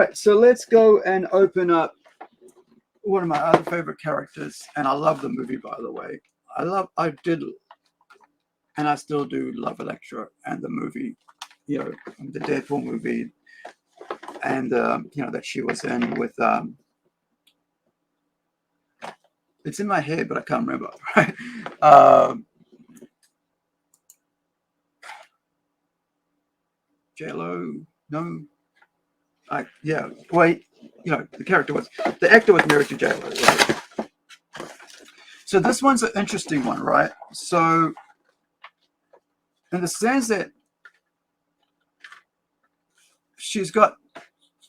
right, so let's go and open up one of my other favorite characters, and I love the movie, by the way. I did, and I still do love Elektra and the movie, you know, the Deadpool movie, and you know, that she was in with it's in my head, but I can't remember. Right? J-Lo, no, yeah. Wait, you know, the actor was married to J-Lo, right? So this one's an interesting one, right? So in the sense that she's got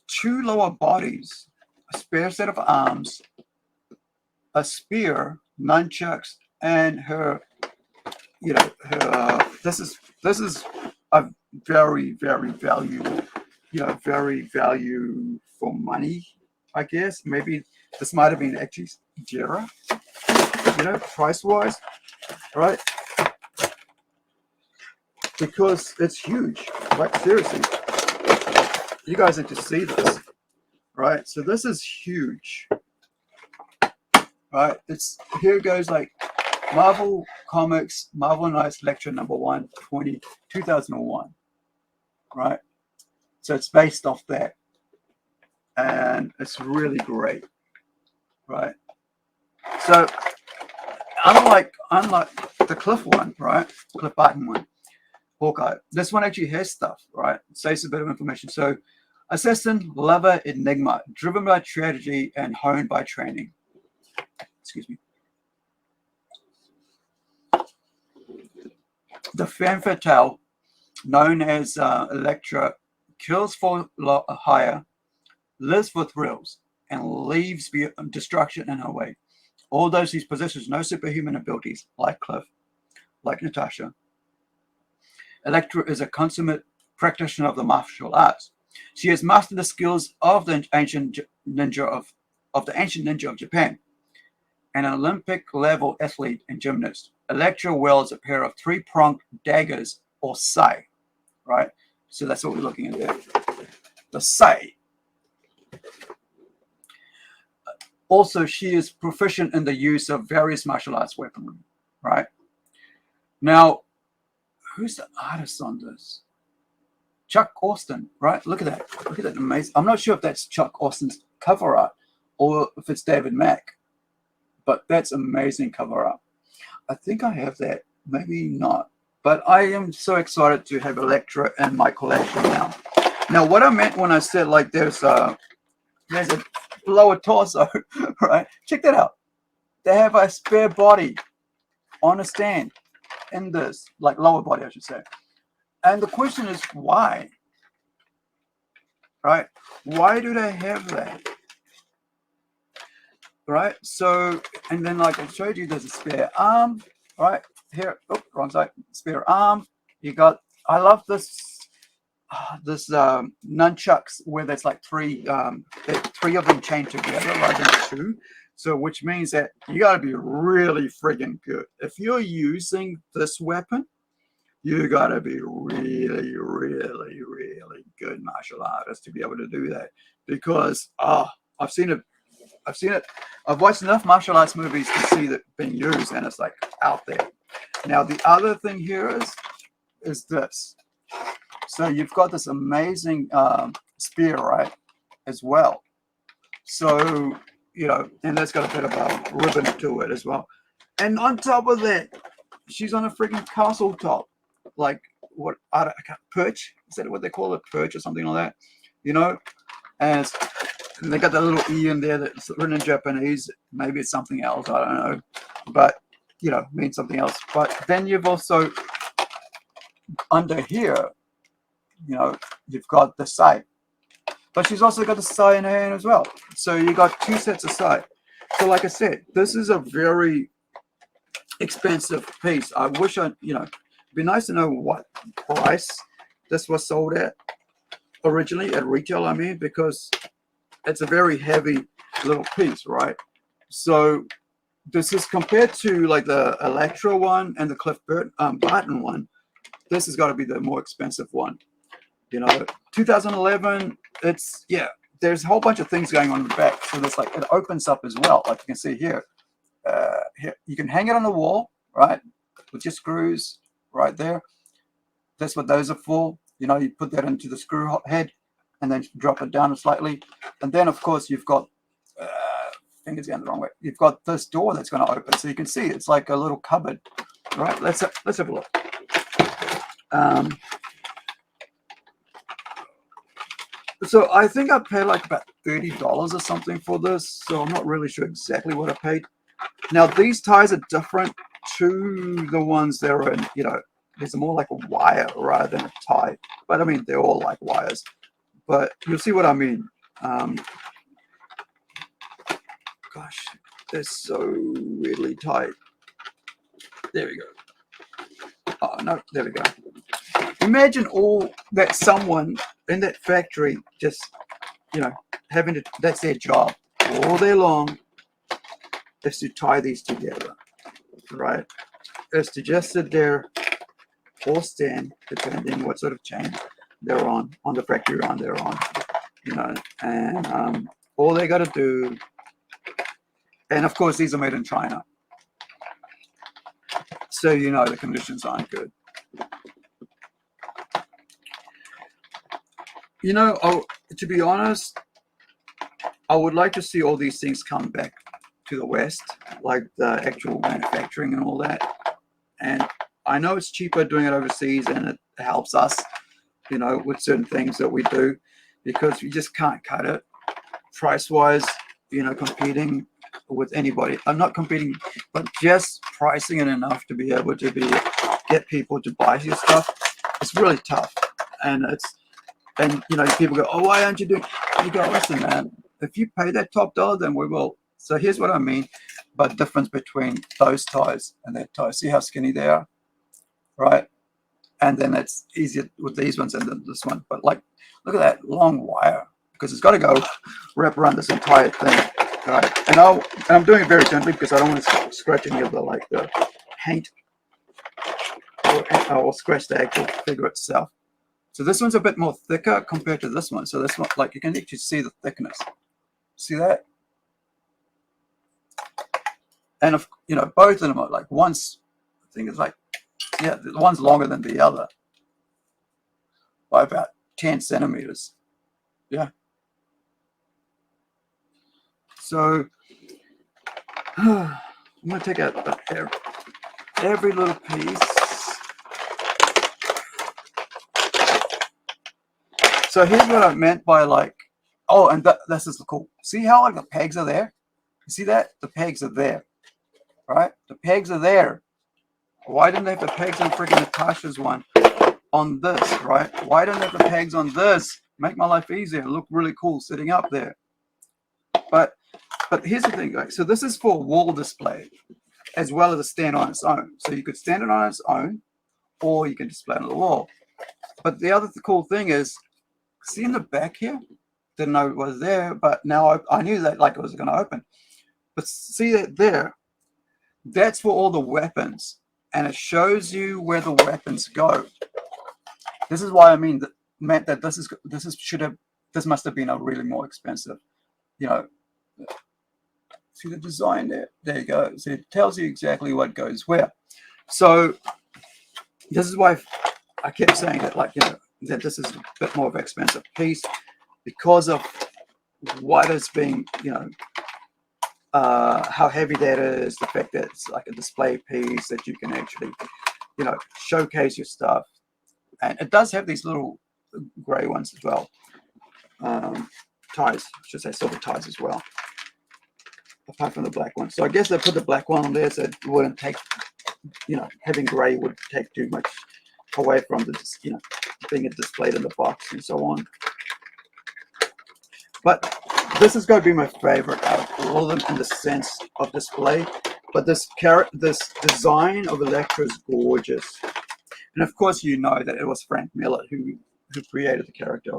two lower bodies, a spare set of arms, a spear, nunchucks, and her, you know, her. This is a very valuable, you know, very value for money. I guess maybe this might have been actually dearer, you know, price wise, right? Because it's huge. Like seriously, you guys need to see this, right? So this is huge, right? It's here goes like Marvel Comics, Marvel Knights Lecture #1, 2001, right? So it's based off that, and it's really great, right? So unlike the Cliff one, right? Cliff Barton one, Hawkeye. This one actually has stuff, right? It saves a bit of information. So, assassin, lover, enigma, driven by tragedy and honed by training. Excuse me. The femme fatale, known as Elektra, kills for hire, lives for thrills, and leaves destruction in her way. Although she possesses no superhuman abilities, like Cliff, like Natasha, Elektra is a consummate practitioner of the martial arts. She has mastered the skills of the ancient ninja of Japan, an Olympic-level athlete and gymnast. Elektra wields a pair of three-pronged daggers, or sai, right? So that's what we're looking at there. The sai. Also, she is proficient in the use of various martial arts weaponry, right? Now, who's the artist on this? Chuck Austin, right? Look at that. Look at that amazing. I'm not sure if that's Chuck Austin's cover art or if it's David Mack, but that's amazing cover art. I think I have that. Maybe not. But I am so excited to have Elektra in my collection now. Now, what I meant when I said like there's a lower torso, right? Check that out. They have a spare body on a stand in this, like lower body, I should say. And the question is why? Right? Why do they have that? Right? So, and then like I showed you, there's a spare arm, right? Here, oh, wrong side, spare arm. You got, I love this nunchucks where there's like three of them chained together rather than two. So which means that you got to be really friggin' good. If you're using this weapon, you got to be really good martial artist to be able to do that. Because I've seen it. I've watched enough martial arts movies to see that being used, and it's like out there. Now the other thing here is this. So you've got this amazing spear, right, as well. So, you know, and that's got a bit of a ribbon to it as well. And on top of that, she's on a freaking castle top. Like, what, perch? Is that what they call it? Perch or something like that? You know? And they got that little E in there that's written in Japanese. Maybe it's something else. I don't know. But, you know, means something else. But then you've also, under here, you know, you've got the sai. But she's also got the sai in her hand as well. So you got two sets of sai. So like I said, this is a very expensive piece. I wish it'd be nice to know what price this was sold at originally at retail, I mean, because it's a very heavy little piece, right? So this is compared to like the Elektra one and the Cliff Barton one. This has got to be the more expensive one. You know, 2011, it's, yeah, there's a whole bunch of things going on in the back. So there's like, it opens up as well. Like you can see here, here you can hang it on the wall, right? With your screws right there. That's what those are for. You know, you put that into the screw head and then drop it down slightly. And then of course you've got, fingers going the wrong way. You've got this door that's going to open. So you can see it's like a little cupboard, right? Let's have a look. So I think I paid like about $30 or something for this. So I'm not really sure exactly what I paid. Now these ties are different to the ones that are in, you know, there's more like a wire rather than a tie. But I mean, they're all like wires. But you'll see what I mean. Gosh, they're so weirdly tight. There we go. Oh, no, there we go. Imagine all that someone in that factory just, you know, having to, that's their job all day long, is to tie these together, right? Is to just sit there or stand, depending what sort of chain they're on the factory run they're on, you know, and all they got to do, and of course these are made in China, so you know the conditions aren't good. You know, to be honest, I would like to see all these things come back to the West, like the actual manufacturing and all that. And I know it's cheaper doing it overseas, and it helps us, you know, with certain things that we do, because you just can't cut it price-wise, you know, competing with anybody. I'm not competing, but just pricing it enough to be able to get people to buy your stuff. It's really tough, and you know, people go, oh, why aren't you doing? You go, listen, man, if you pay that top dollar, then we will. So here's what I mean by the difference between those ties and that tie. See how skinny they are, right? And then it's easier with these ones and then this one. But like, look at that long wire, because it's got to go wrap around this entire thing, right? And I'm doing it very gently because I don't want to scratch any of the paint or scratch the actual figure itself. So this one's a bit more thicker compared to this one. So this one, like, you can actually see the thickness. See that? And if, you know, both of them are like, one's, I think it's like, yeah, the one's longer than the other by about 10 centimeters. Yeah. So I'm going to take out every little piece. So here's what I meant by like, oh, and this is cool. See how like the pegs are there? You see that? The pegs are there, right? The pegs are there. Why didn't they have the pegs on freaking Natasha's one on this, right? Why don't they have the pegs on this? Make my life easier. Look really cool sitting up there. But here's the thing, guys. So this is for wall display as well as a stand on its own. So you could stand it on its own, or you can display it on the wall. But the other cool thing is, see in the back here? Didn't know it was there, but now I knew that like it was going to open. But see that there? That's for all the weapons, and it shows you where the weapons go. This is why I meant that this must have been a really more expensive, you know. See the design there? There you go. So it tells you exactly what goes where. So this is why I kept saying that, like, you know, that this is a bit more of an expensive piece because of what is being, you know, how heavy that is, the fact that it's like a display piece that you can actually, you know, showcase your stuff. And it does have these little gray ones as well. Ties, I should say silver ties as well, apart from the black one. So I guess they put the black one on there so it wouldn't take, you know, having gray would take too much away from the, you know, being displayed in the box and so on. But this is going to be my favorite out of all of them in the sense of display. But this design of Elektra is gorgeous. And of course, you know that it was Frank Miller who created the character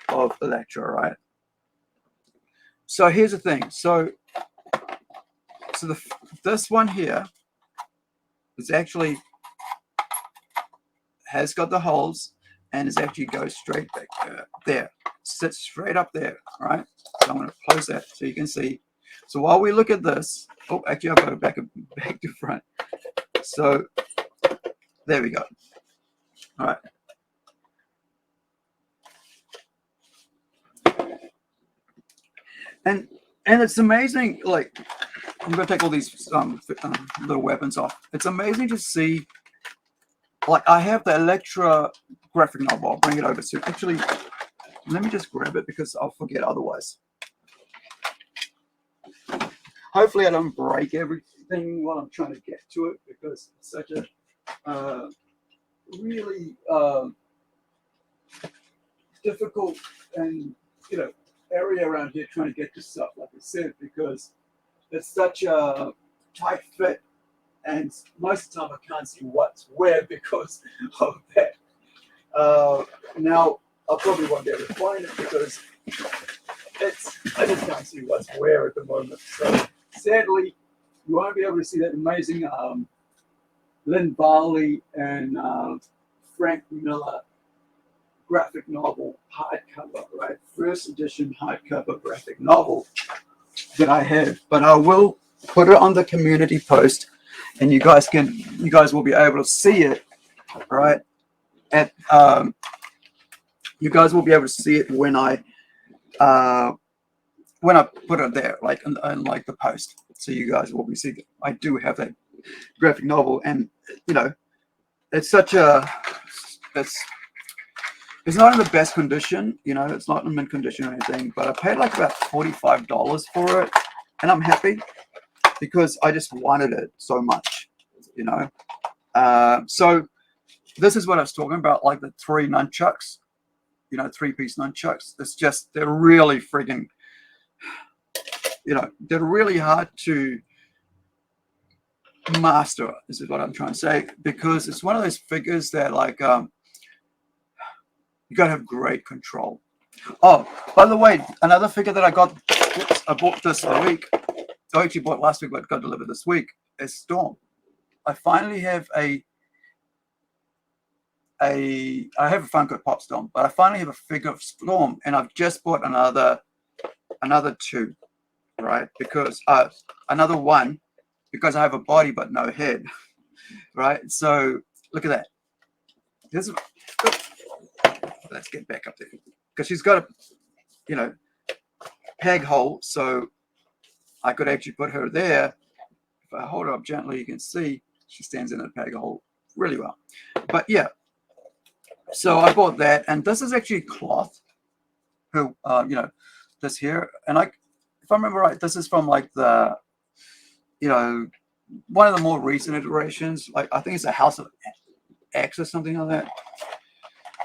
of Elektra, right? So here's the thing. So this one here is actually has got the holes and is actually goes straight back there. sits straight up there, right? So I'm going to close that so you can see. So while we look at this, oh, actually I've got it back to front. So there we go. All right. And it's amazing, like, I'm going to take all these little weapons off. It's amazing to see, like, I have the Elektra graphic novel. I'll bring it over soon. Actually, let me just grab it because I'll forget otherwise. Hopefully I don't break everything while I'm trying to get to it, because it's such a really difficult and, you know, area around here trying to get to stuff, like I said, because it's such a tight fit, and most of the time I can't see what's where because of that. Now I probably won't be able to find it because I just can't see what's where at the moment. So sadly, you won't be able to see that amazing Lynn Barley and Frank Miller graphic novel hardcover, right? First edition hardcover graphic novel that I have, but I will put it on the community post, and you guys will be able to see it, right? At you guys will be able to see it when I put it there, like in like the post. So you guys will be seeing it. I do have that graphic novel, and you know, it's such a it's not in the best condition, you know, it's not in mint condition or anything, but I paid like about $45 for it, and I'm happy because I just wanted it so much, you know. So this is what I was talking about, like the 3 nunchucks, you know, 3-piece nunchucks. It's just, they're really friggin', you know, they're really hard to master, is what I'm trying to say, because it's one of those figures that, like, you gotta have great control. Oh, by the way, another figure that I bought this week, I actually bought last week but got delivered this week, is Storm. I finally have I have a Funko Pop Storm, but I finally have a figure of Storm, and I've just bought another 2, right? Because another 1, because I have a body but no head, right? So look at that. Let's get back up there, because she's got a, you know, peg hole, so I could actually put her there. If I hold her up gently, you can see she stands in a peg hole really well. But yeah, so I bought that, and this is actually cloth. You know, this here, and if I remember right, this is from like the, you know, one of the more recent iterations. Like I think it's a House of X or something like that.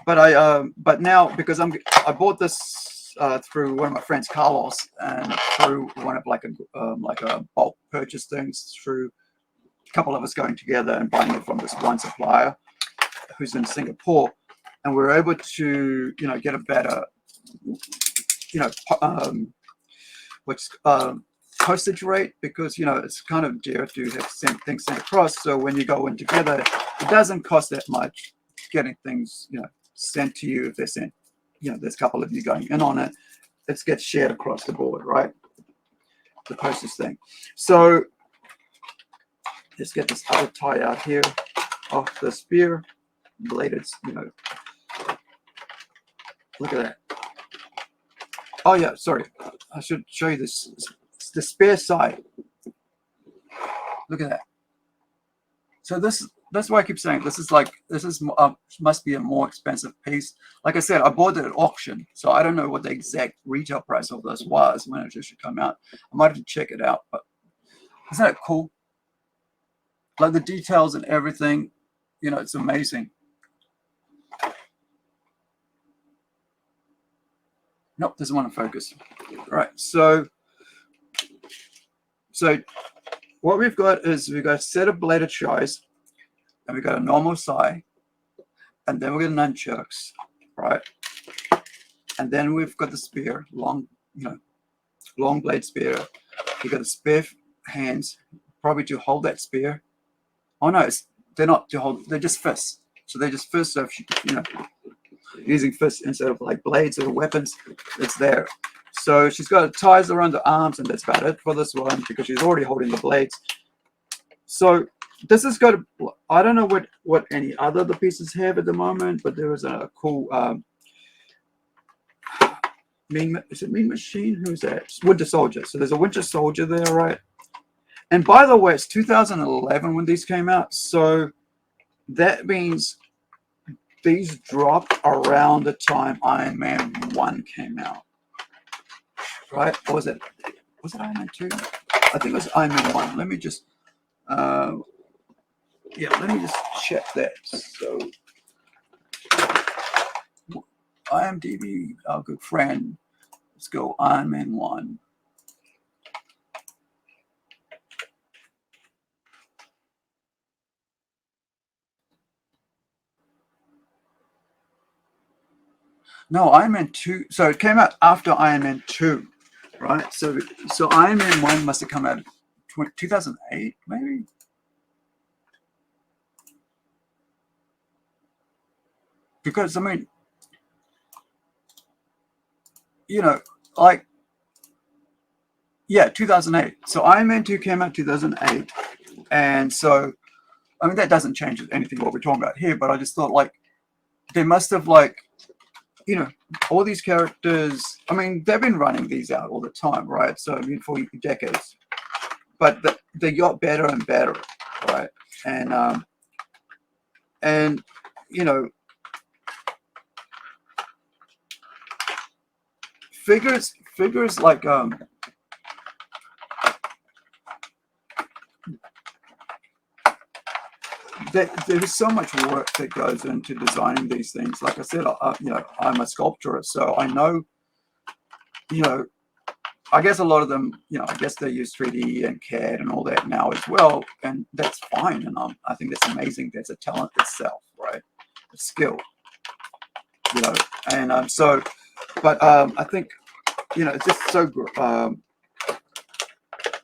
But but now, because I bought this through one of my friends, Carlos, and through one of like a bulk purchase things, through a couple of us going together and buying it from this one supplier who's in Singapore, and we're able to, you know, get a better, you know, postage rate, because, you know, it's kind of dear to have things sent across. So when you go in together, it doesn't cost that much getting things, you know, sent to you. If they're sent, you know, there's a couple of you going in on it, it gets shared across the board, right? The postage thing. So let's get this other tie out here off the spear bladed, you know. Look at that. Oh yeah, sorry, I should show you this, the spare side. Look at that. So that's why I keep saying this is must be a more expensive piece. Like I said, I bought it at auction, so I don't know what the exact retail price of this was when it should come out. I might have to check it out, but isn't that cool? Like the details and everything, you know, it's amazing. Nope, doesn't want to focus. All right, so what we've got is we've got a set of bladed shies, and we've got a normal sai, and then we've got nunchucks, right? And then we've got the spear, long, you know, long blade spear. You've got the spare hands, probably to hold that spear. Oh no, they're not to hold, they're just fists. So they're just fists, so if you know, using fists instead of like blades or weapons. It's there. So she's got ties around the arms, and that's about it for this one because she's already holding the blades. So this has got, I don't know what any other the pieces have at the moment, but there is a cool is it Mean Machine? Who's that? It's Winter Soldier. So there's a Winter Soldier there, right? And by the way, it's 2011 when these came out. So that means these dropped around the time Iron Man 1 came out. Right? Or was it Iron Man 2? I think it was Iron Man 1. Let me just yeah, let me just check that. So IMDb, our good friend. Let's go Iron Man 1. No, Iron Man 2. So it came out after Iron Man 2, right? So Iron Man 1 must have come out 2008, maybe? Because, I mean, you know, like, yeah, 2008. So Iron Man 2 came out 2008. And so, I mean, that doesn't change anything what we're talking about here, but I just thought, like, they must have, like, you know, all these characters, I mean, they've been running these out all the time, right? So, I mean, for decades. But they got better and better, right? And you know, figures like there's so much work that goes into designing these things. Like I said, you know, I'm a sculptor, so I know, you know, I guess a lot of them, you know, I guess they use 3D and CAD and all that now as well, and that's fine. And I think that's amazing. That's a talent itself, right? A skill, you know. And so, but I think, you know, it's just so good.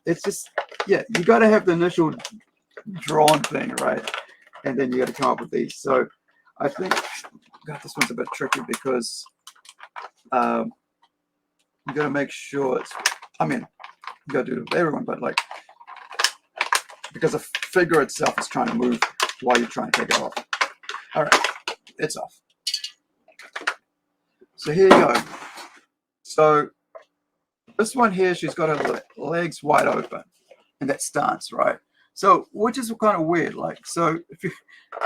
It's just, yeah, you got to have the initial drawn thing, right? And then you got to come up with these. So I think, God, this one's a bit tricky because you got to make sure it's, I mean, you got to do it with everyone, but like, because the figure itself is trying to move while you're trying to take it off. All right, it's off. So here you go. So this one here, she's got her legs wide open in that stance, right? So, which is kind of weird. Like, so if you,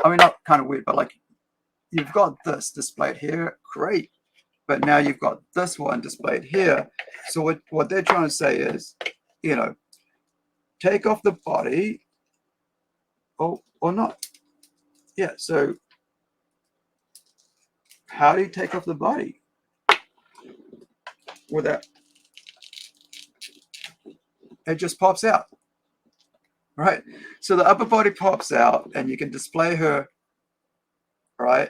I mean, not kind of weird, but like, you've got this displayed here, great. But now you've got this one displayed here. So what they're trying to say is, you know, take off the body, or not. Yeah. So how do you take off the body without? It just pops out, right? So the upper body pops out, and you can display her, right,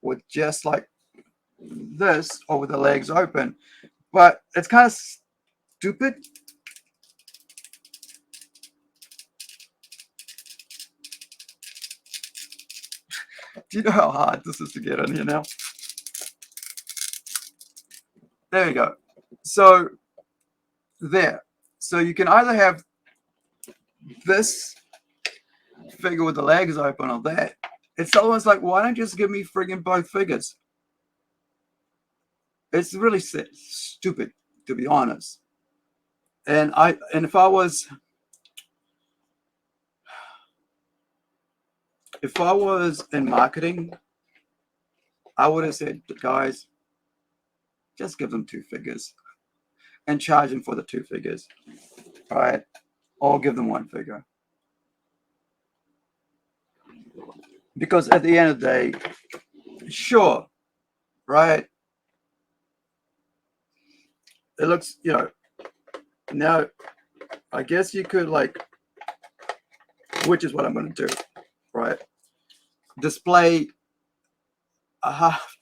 with just like this, or with the legs open. But it's kind of stupid. Do you know how hard this is to get in here now? There you go. So there. So you can either have this figure with the legs open or that. It's almost like, why don't you just give me friggin' both figures? It's really stupid, to be honest. And if I was in marketing, I would have said, guys, just give them two figures and charge them for the two figures, all right? Or give them one figure. Because at the end of the day, sure, right? It looks, you know, now I guess you could like, which is what I'm going to do, right? Display a half.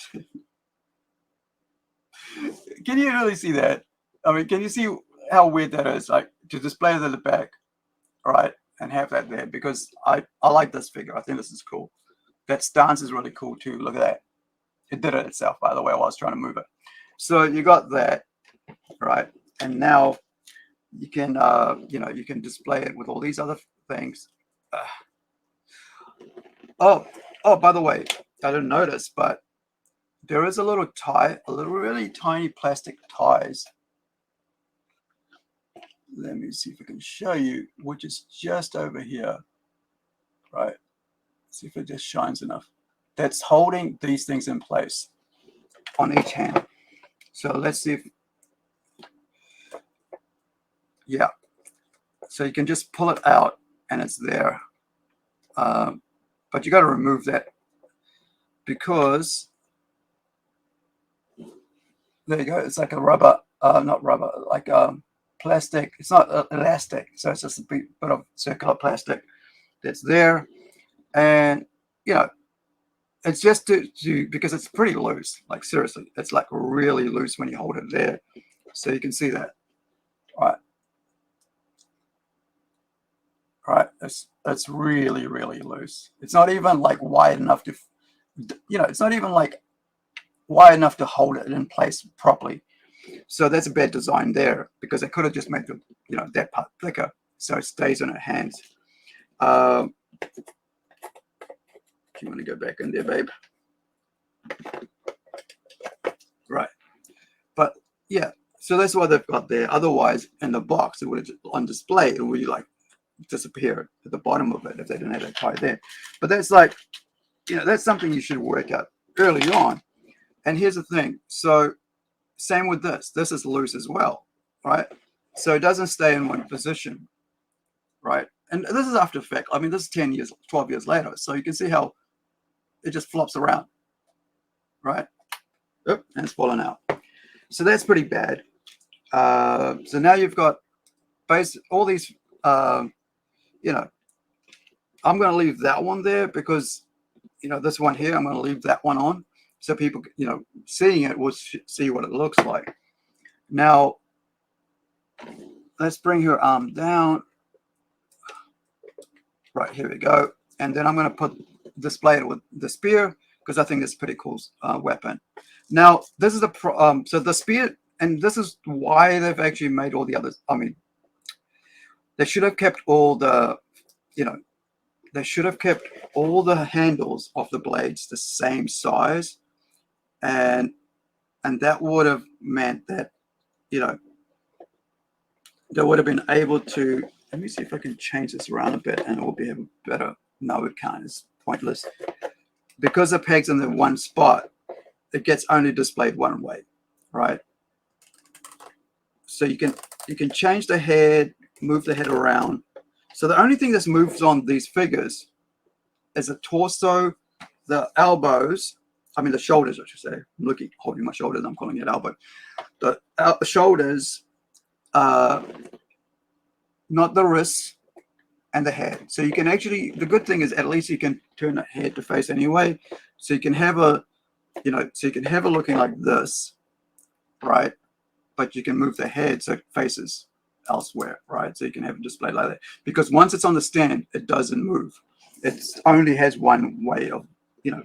Can you really see that? I mean, can you see how weird that is? Like, to display it at the back, right, and have that there, because I like this figure. I think this is cool. That stance is really cool too. Look at that. It did it itself, by the way, while I was trying to move it. So you got that, right? And now you can, you know, you can display it with all these other things. Oh, by the way, I didn't notice, but there is a little tie, a little really tiny plastic ties. Let me see if I can show you, which is just over here, right? See if it just shines enough. That's holding these things in place on each hand. So let's see if, yeah. So you can just pull it out and it's there. But you got to remove that because there you go. It's like a rubber, not rubber, like plastic. It's not elastic, so it's just a bit of circular plastic that's there, and you know, it's just to because it's pretty loose. Like seriously, it's like really loose when you hold it there, so you can see that. Right, it's really loose. It's not even like wide enough to, you know, it's not even like wide enough to hold it in place properly. So that's a bad design there because they could have just made the, you know, that part thicker so it stays on her hands. You want to go back in there, babe? Right. But yeah, so that's what they've got there. Otherwise, in the box, it would have on display, it would like disappear at the bottom of it if they didn't have that tie there. But that's like, you know, that's something you should work out early on. And here's the thing. So same with this. This is loose as well, right? So it doesn't stay in one position, right? And this is after effect. I mean, this is 10 years, 12 years later. So you can see how it just flops around, right? Oop, and it's fallen out. So that's pretty bad. So now you've got all these, you know, I'm going to leave that one there because, you know, this one here, I'm going to leave that one on. So people, you know, seeing it will see what it looks like. Now, let's bring her arm down. Right, here we go. And then I'm going to display it with the spear because I think it's a pretty cool weapon. Now, this is so the spear, and this is why they've actually made all the others. I mean, they should have kept all the, you know, they should have kept all the handles of the blades the same size. And that would have meant that, you know, they would have been able to, let me see if I can change this around a bit and it will be a better, no, it can't, it's pointless. Because the peg's in the one spot, it gets only displayed one way, right? So you can change the head, move the head around. So the only thing that moves on these figures is the torso, the elbows, I mean the shoulders, I should say. I'm holding my shoulders, I'm calling it elbow. The shoulders, not the wrists, and the head. So you can actually, the good thing is at least you can turn the head to face anyway. So you can have a, you know, so you can have it looking like this, right? But you can move the head so it faces elsewhere, right? So you can have it displayed like that. Because once it's on the stand, it doesn't move. It only has one way of, you know,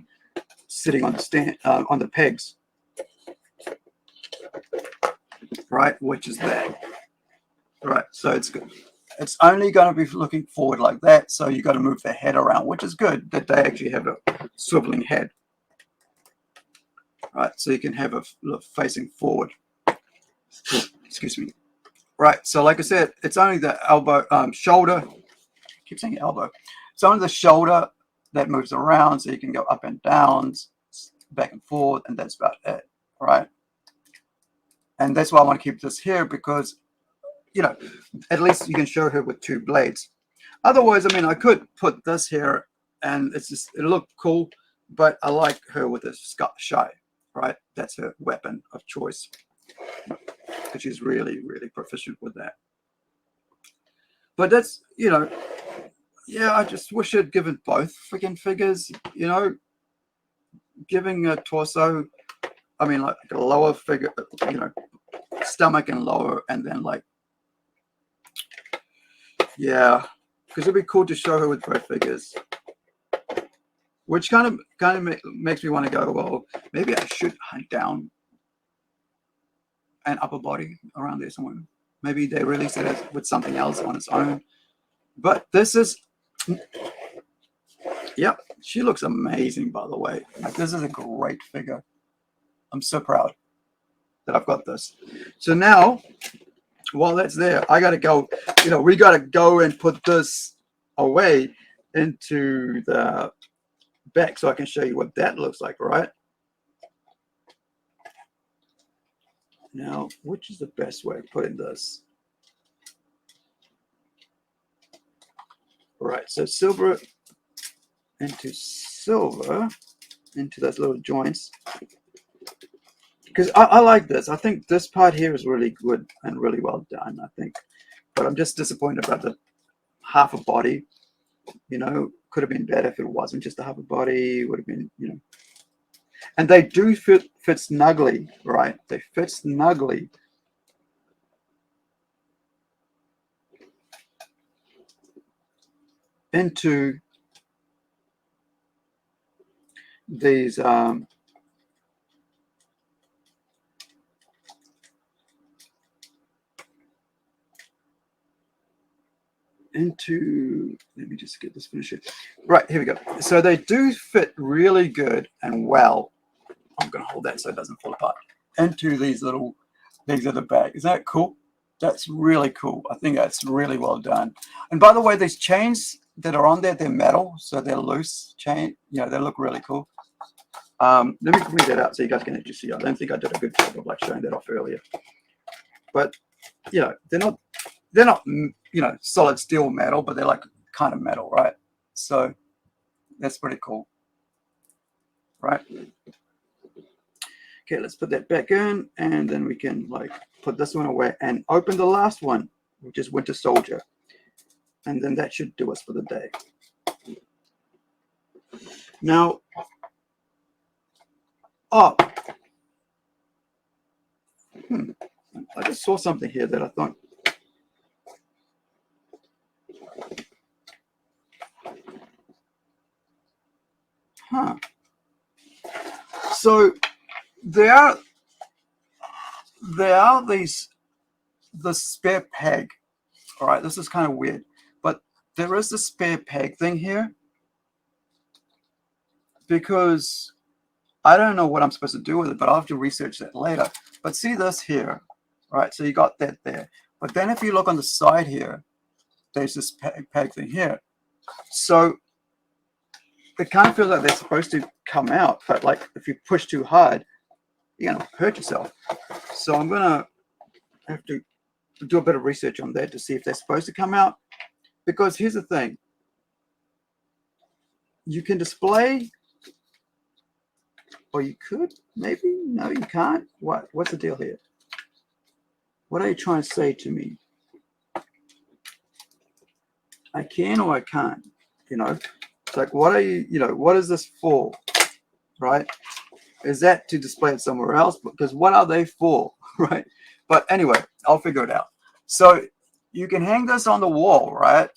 sitting on the stand, on the pegs, right? Which is that, right? So it's good. It's only going to be looking forward like that. So you got to move the head around, which is good that they actually have a swiveling head, right? So you can have a look facing forward. Excuse me. Right. So like I said, it's only the elbow, shoulder. I keep saying elbow. It's only the shoulder that moves around, so you can go up and down, back and forth, and that's about it, right? And that's why I want to keep this here because, you know, at least you can show her with two blades. Otherwise, I mean, I could put this here, and it'll look cool, but I like her with a shy, right? That's her weapon of choice, because she's really proficient with that. But that's, you know, yeah, I just wish I'd given both freaking figures, you know, giving a torso, I mean, like a lower figure, you know, stomach and lower, and then like, yeah, because it'd be cool to show her with both figures. which kind of makes me want to go, well, maybe I should hunt down an upper body around there somewhere. Maybe they release it with something else on its own. But this is, yep, she looks amazing, by the way. Like, this is a great figure. I'm so proud that I've got this. So now, while that's there, I got to go, we got to go and put this away into the back so I can show you what that looks like, right? Now, which is the best way of putting this? All right, so silver into silver into those little joints. Because I like this. I think this part here is really good and really well done, I think. But I'm just disappointed about the half a body. Could have been better if it wasn't just a half a body. Would have been, And they do fit snugly, right? They fit snugly. Into these let me just get this finished here. Right, here we go. So they do fit really good and well. I'm going to hold that so it doesn't fall apart. Into these are the bag. Is that cool? That's really cool. I think that's really well done. And by the way, these chains that are on there, they're metal, so they're loose chain. They look really cool. Let me read that out so you guys can actually see. I don't think I did a good job of showing that off earlier. But they're not solid steel metal, but they're like kind of metal, right? So that's pretty cool, right? Okay, let's put that back in, and then we can put this one away and open the last one, which is Winter Soldier. And then that should do us for the day. Now, I just saw something here that I thought, so there are the spare peg. All right, this is kind of weird, but there is the spare peg thing here because I don't know what I'm supposed to do with it, but I'll have to research that later. But see this here, right? So you got that there. But then if you look on the side here, there's this peg thing here. So it kind of feels like they're supposed to come out, but if you push too hard, you're going to hurt yourself. So I'm going to have to do a bit of research on that to see if they're supposed to come out. Because here's the thing. You can display, or you could, maybe. No, you can't. What's the deal here? What are you trying to say to me? I can or I can't, It's like, what are you, what is this for, right? Is that to display it somewhere else? Because what are they for, right? But anyway, I'll figure it out. So you can hang this on the wall, right?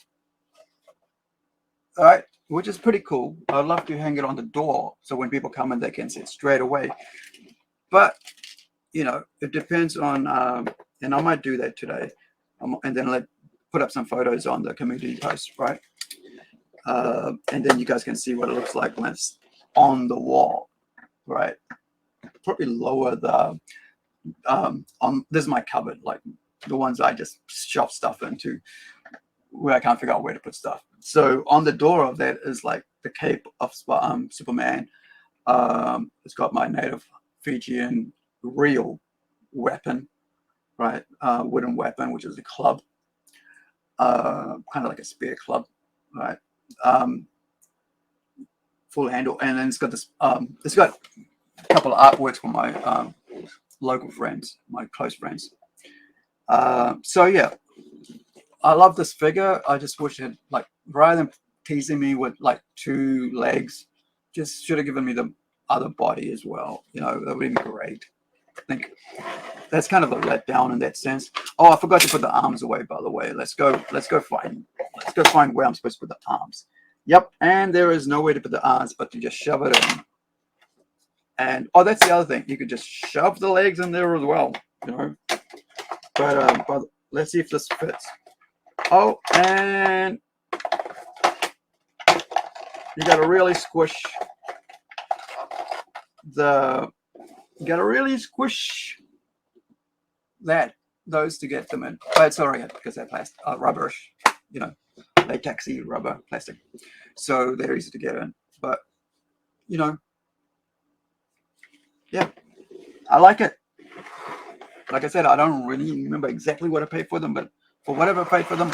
All right, which is pretty cool. I'd love to hang it on the door so when people come in, they can see it straight away. But, it depends on, and I might do that today. And then put up some photos on the community post, right? And then you guys can see what it looks like when it's on the wall, right? Probably lower the this is my cupboard, the ones I just shove stuff into where I can't figure out where to put stuff. So on the door of that is the cape of Superman. It's got my native Fijian real weapon, right? Wooden weapon, which is a club, kind of like a spear club, right? Full handle, and then it's got this. It's got a couple of artworks from my local friends, my close friends. So yeah, I love this figure. I just wish it rather than teasing me with 2 legs, just should have given me the other body as well. That would have been great. I think that's kind of a letdown in that sense. Oh, I forgot to put the arms away, by the way. Let's go find where I'm supposed to put the arms. Yep, and there is no way to put the arms but to just shove it in. And oh, that's the other thing. You could just shove the legs in there as well, you know. But let's see if this fits. Oh, and you got to really squish the. You got to really squish those to get them in. But it's all right because they're plastic, rubberish, you know, latexy rubber plastic, so they're easy to get in. But you know, yeah, I like it. Like I said, I don't really remember exactly what I paid for them, but for whatever I paid for them,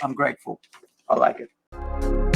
I'm grateful. I like it.